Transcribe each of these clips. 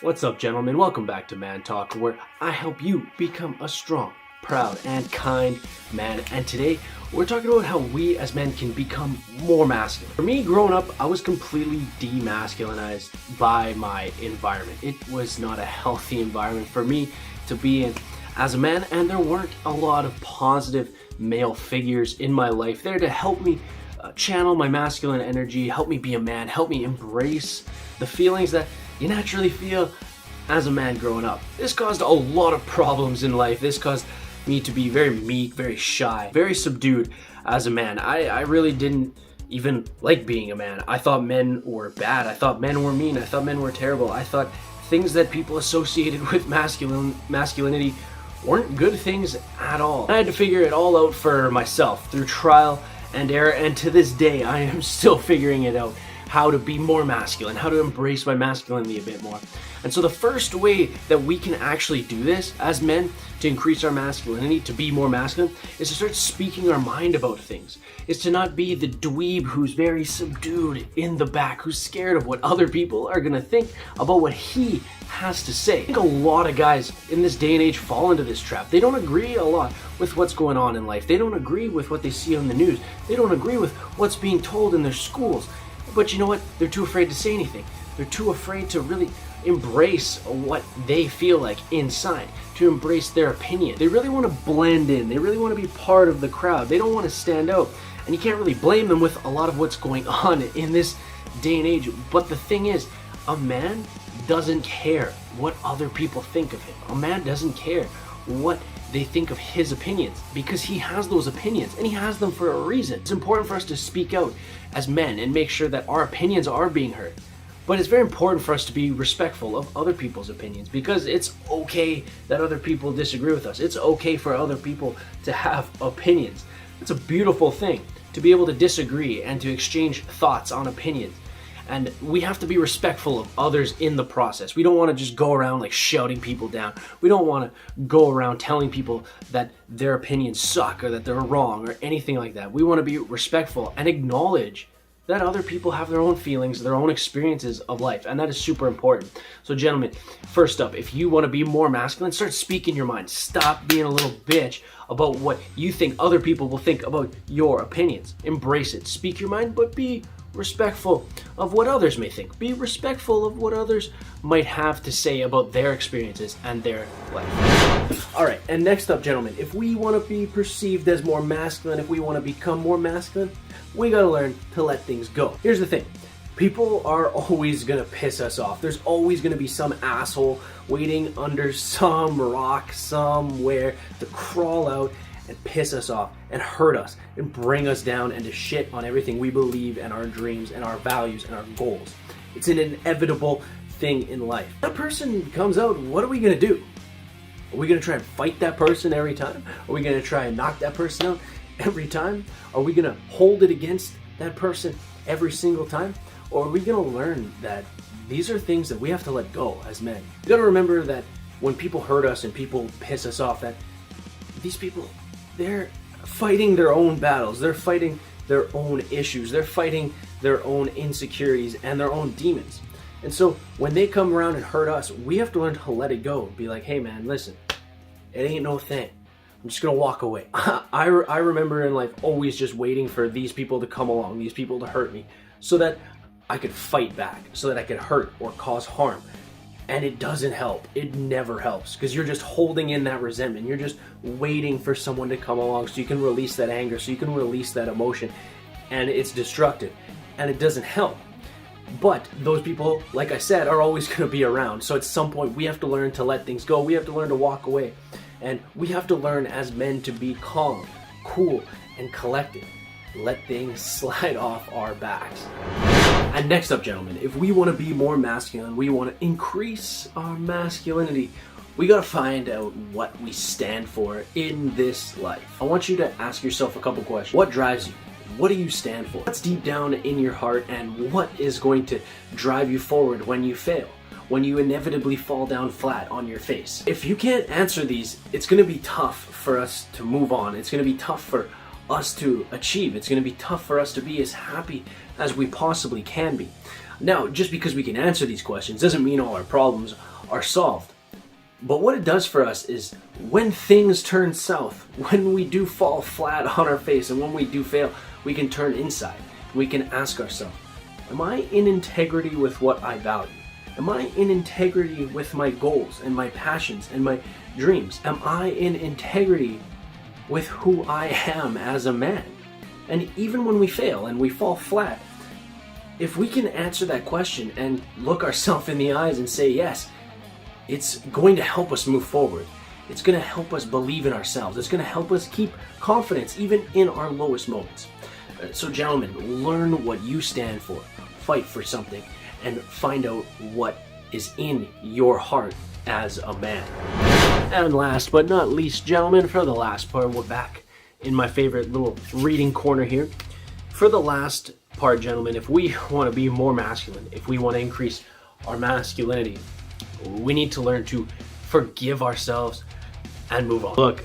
What's up, gentlemen? Welcome back to Man Talk, where I help you become a strong, proud, and kind man. And today, we're talking about how we as men can become more masculine. For me, growing up, I was completely demasculinized by my environment. It was not a healthy environment for me to be in as a man, and there weren't a lot of positive male figures in my life there to help me channel my masculine energy, help me be a man, help me embrace the feelings that you naturally feel as a man growing up. This caused a lot of problems in life. This caused me to be very meek, very shy, very subdued as a man. I really didn't even like being a man. I thought men were bad. I thought men were mean. I thought men were terrible. I thought things that people associated with masculinity weren't good things at all. I had to figure it all out for myself through trial and error, and to this day I am still figuring it out, how to be more masculine, how to embrace my masculinity a bit more. And so the first way that we can actually do this as men to increase our masculinity, to be more masculine, is to start speaking our mind about things. Is to not be the dweeb who's very subdued in the back, who's scared of what other people are gonna think about what he has to say. I think a lot of guys in this day and age fall into this trap. They don't agree a lot with what's going on in life. They don't agree with what they see on the news. They don't agree with what's being told in their schools. But you know what? They're too afraid to say anything. They're too afraid to really embrace what they feel like inside, to embrace their opinion. They really want to blend in. They really want to be part of the crowd. They don't want to stand out. And you can't really blame them with a lot of what's going on in this day and age. But the thing is, a man doesn't care what other people think of him. A man doesn't care what they think of his opinions, because he has those opinions and he has them for a reason. It's important for us to speak out as men and make sure that our opinions are being heard. But it's very important for us to be respectful of other people's opinions, because it's okay that other people disagree with us. It's okay for other people to have opinions. It's a beautiful thing to be able to disagree and to exchange thoughts on opinions. And we have to be respectful of others in the process. We don't want to just go around like shouting people down. We don't want to go around telling people that their opinions suck or that they're wrong or anything like that. We want to be respectful and acknowledge that other people have their own feelings, their own experiences of life, and that is super important. So gentlemen, first up, if you want to be more masculine, start speaking your mind. Stop being a little bitch about what you think other people will think about your opinions. Embrace it. Speak your mind, but be respectful of what others may think. Be respectful of what others might have to say about their experiences and their life. All right, and next up, gentlemen, if we want to be perceived as more masculine, if we want to become more masculine, we got to learn to let things go. Here's the thing. People are always going to piss us off. There's always going to be some asshole waiting under some rock somewhere to crawl out and piss us off and hurt us and bring us down and to shit on everything we believe and our dreams and our values and our goals. It's an inevitable thing in life. That person comes out, what are we going to do? Are we going to try and fight that person every time? Are we going to try and knock that person out every time? Are we going to hold it against that person every single time? Or are we going to learn that these are things that we have to let go as men? You got to remember that when people hurt us and people piss us off, that these people, they're fighting their own battles. They're fighting their own issues. They're fighting their own insecurities and their own demons. And so when they come around and hurt us, we have to learn to let it go. Be like, hey man, listen, it ain't no thing. I'm just gonna walk away. I remember in life always just waiting for these people to come along, these people to hurt me, so that I could fight back, so that I could hurt or cause harm. And it doesn't help. It never helps, because you're just holding in that resentment. You're just waiting for someone to come along so you can release that anger, so you can release that emotion. And it's destructive. And it doesn't help. But those people, like I said, are always going to be around. So at some point, we have to learn to let things go. We have to learn to walk away. And we have to learn as men to be calm, cool, and collected. Let things slide off our backs. And next up, gentlemen, if we want to be more masculine, we want to increase our masculinity, we got to find out what we stand for in this life. I want you to ask yourself a couple questions. What drives you? What do you stand for? What's deep down in your heart, and what is going to drive you forward when you fail? When you inevitably fall down flat on your face? If you can't answer these, it's going to be tough for us to move on. It's going to be tough for us to achieve. It's going to be tough for us to be as happy as we possibly can be. Now, just because we can answer these questions doesn't mean all our problems are solved. But what it does for us is when things turn south, when we do fall flat on our face and when we do fail, we can turn inside. We can ask ourselves, am I in integrity with what I value? Am I in integrity with my goals and my passions and my dreams? Am I in integrity with who I am as a man? And even when we fail and we fall flat, if we can answer that question and look ourselves in the eyes and say yes, it's going to help us move forward. It's going to help us believe in ourselves. It's going to help us keep confidence even in our lowest moments. So gentlemen, learn what you stand for. Fight for something and find out what is in your heart as a man. And last but not least, gentlemen, for the last part, we're back in my favorite little reading corner here. For the last part, gentlemen, if we want to be more masculine, if we want to increase our masculinity, we need to learn to forgive ourselves and move on. Look,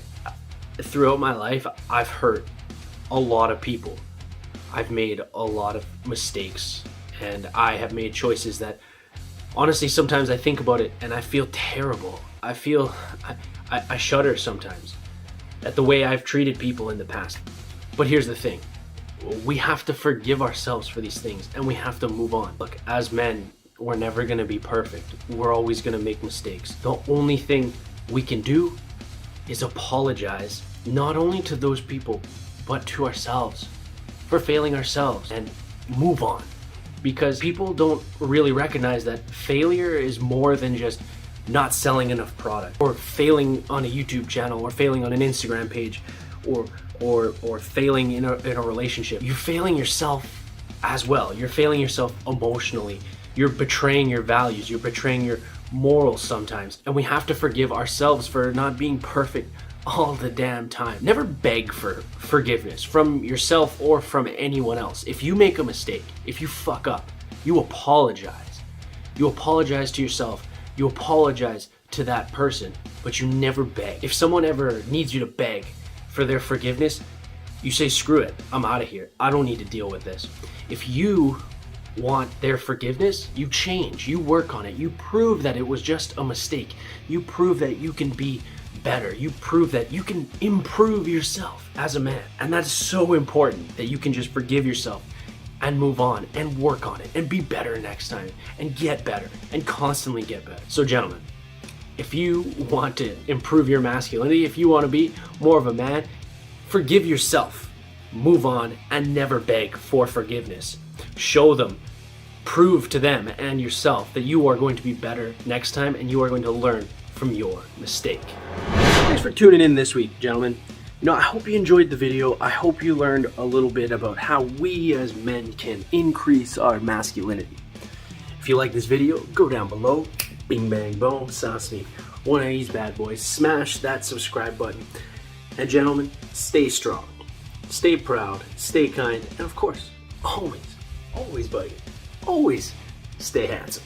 throughout my life, I've hurt a lot of people. I've made a lot of mistakes, and I have made choices that, honestly, sometimes I think about it and I feel terrible. I shudder sometimes at the way I've treated people in the past. But here's the thing. We have to forgive ourselves for these things and we have to move on. Look, as men, we're never going to be perfect. We're always going to make mistakes. The only thing we can do is apologize, not only to those people, but to ourselves for failing ourselves and move on. Because people don't really recognize that failure is more than just not selling enough product or failing on a YouTube channel or failing on an Instagram page or failing in a relationship. You're failing yourself as well. You're failing yourself emotionally. You're betraying your values. You're betraying your morals sometimes. And we have to forgive ourselves for not being perfect all the damn time. Never beg for forgiveness from yourself or from anyone else. If you make a mistake, if you fuck up, you apologize. You apologize to yourself. You apologize to that person, but you never beg. If someone ever needs you to beg for their forgiveness, you say, screw it, I'm out of here. I don't need to deal with this. If you want their forgiveness, you change, you work on it, you prove that it was just a mistake. You prove that you can be better. You prove that you can improve yourself as a man. And that's so important, that you can just forgive yourself and move on and work on it and be better next time and get better and constantly get better. So gentlemen, if you want to improve your masculinity, if you want to be more of a man, forgive yourself, move on, and never beg for forgiveness. Show them, prove to them and yourself that you are going to be better next time and you are going to learn from your mistake. Thanks for tuning in this week, gentlemen. I hope you enjoyed the video. I hope you learned a little bit about how we as men can increase our masculinity. If you like this video, go down below, bing bang boom, sauce me one of these bad boys, smash that subscribe button. And gentlemen, stay strong, stay proud, stay kind, and of course, always, buddy, always stay handsome.